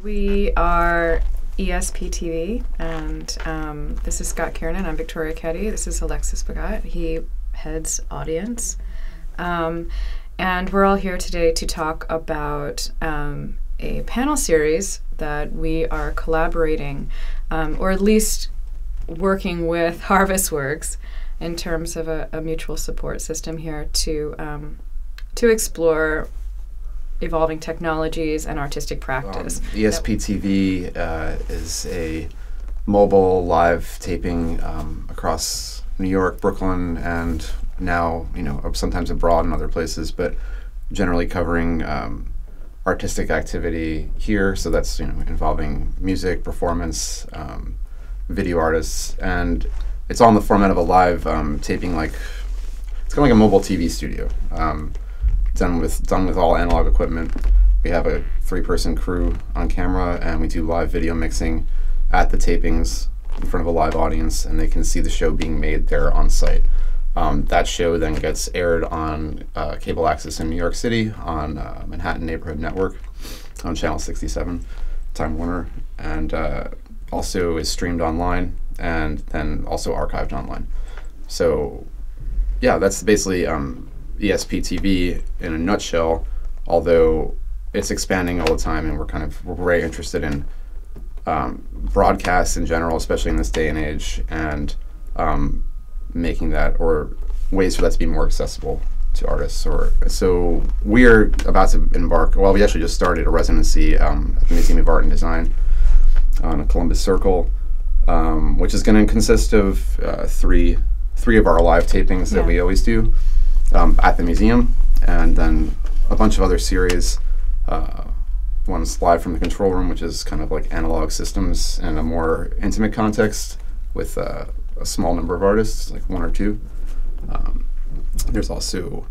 We are E.S.P TV, and this is Scott Kiernan. I'm Victoria Ketty. This is Alexis Bagat. He heads audience. And we're all here today to talk about a panel series that we are collaborating, or at least working with Harvestworks in terms of a mutual support system here to explore evolving technologies and artistic practice. E.S.P TV is a mobile live taping across New York, Brooklyn, and now, sometimes abroad in other places, but generally covering artistic activity here. So that's, involving music, performance, video artists, and it's all in the format of a live taping, it's kind of like a mobile TV studio. Done with all analog equipment. We have a 3-person crew on camera, and we do live video mixing at the tapings in front of a live audience, and they can see the show being made there on site. That show then gets aired on cable access in New York City on Manhattan Neighborhood Network on Channel 67, Time Warner, and also is streamed online and then also archived online. So yeah, that's basically E.S.P TV in a nutshell, although it's expanding all the time, and we're very interested in broadcasts in general, especially in this day and age, and making that, or ways for that to be more accessible to artists. So we're about to embark, well, we actually just started a residency at the Museum of Art and Design on Columbus Circle, which is going to consist of three of our live tapings that we always do at the museum, and then a bunch of other series. One's live from the control room, which is kind of like analog systems in a more intimate context with a small number of artists, like 1 or 2. There's also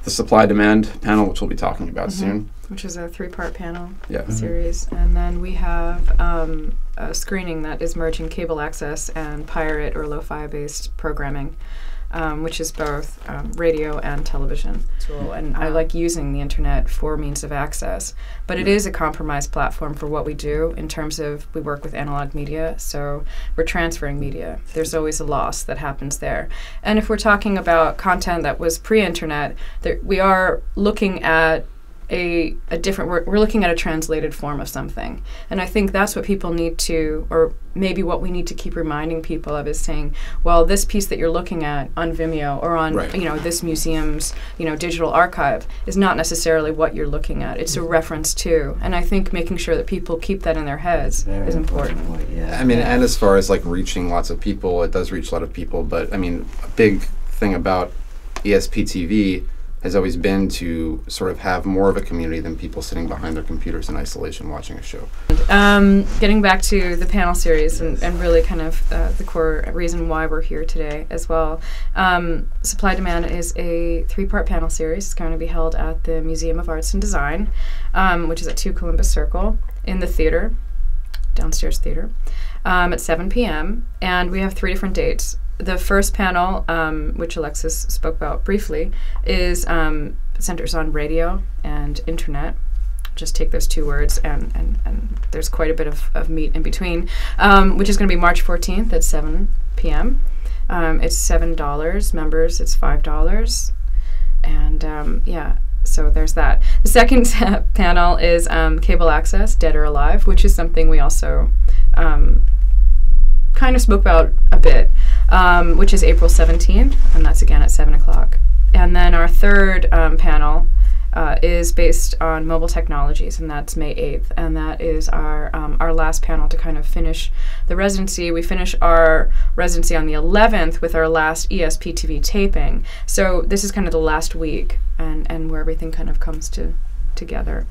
the supply-demand panel, which we'll be talking about soon. Which is a 3-part panel series. And then we have a screening that is merging cable access and pirate or lo-fi-based programming, which is both radio and television tool. And I like using the internet for means of access, but it is a compromised platform for what we do in terms of we work with analog media, so we're transferring media. There's always a loss that happens there. And if we're talking about content that was pre-internet, we are looking at a different, we're looking at a translated form of something. And I think that's what people need to, or maybe what we need to keep reminding people of, is saying, well, this piece that you're looking at on Vimeo or on this museum's digital archive is not necessarily what you're looking at. It's a reference to. And I think making sure that people keep that in their heads is important. And as far as reaching lots of people, it does reach a lot of people, but a big thing about E.S.P TV has always been to sort of have more of a community than people sitting behind their computers in isolation watching a show. Getting back to the panel series and really kind of the core reason why we're here today as well. Supply Demand is a 3-part panel series. It's going to be held at the Museum of Arts and Design, which is at 2 Columbus Circle in the theater, downstairs theater, at 7 p.m. And we have 3 different dates. The first panel, which Alexis spoke about briefly, is centers on radio and internet. Just take those 2 words, and there's quite a bit of meat in between, which is going to be March 14th at 7 p.m. It's $7. Members, it's $5. And so there's that. The second panel is Cable Access, Dead or Alive, which is something we also kind of spoke about a bit, which is April 17th, and that's again at 7 o'clock. And then our third panel is based on mobile technologies, and that's May 8th, and that is our last panel to kind of finish the residency. We finish our residency on the 11th with our last E.S.P TV taping. So this is kind of the last week, and where everything kind of comes together.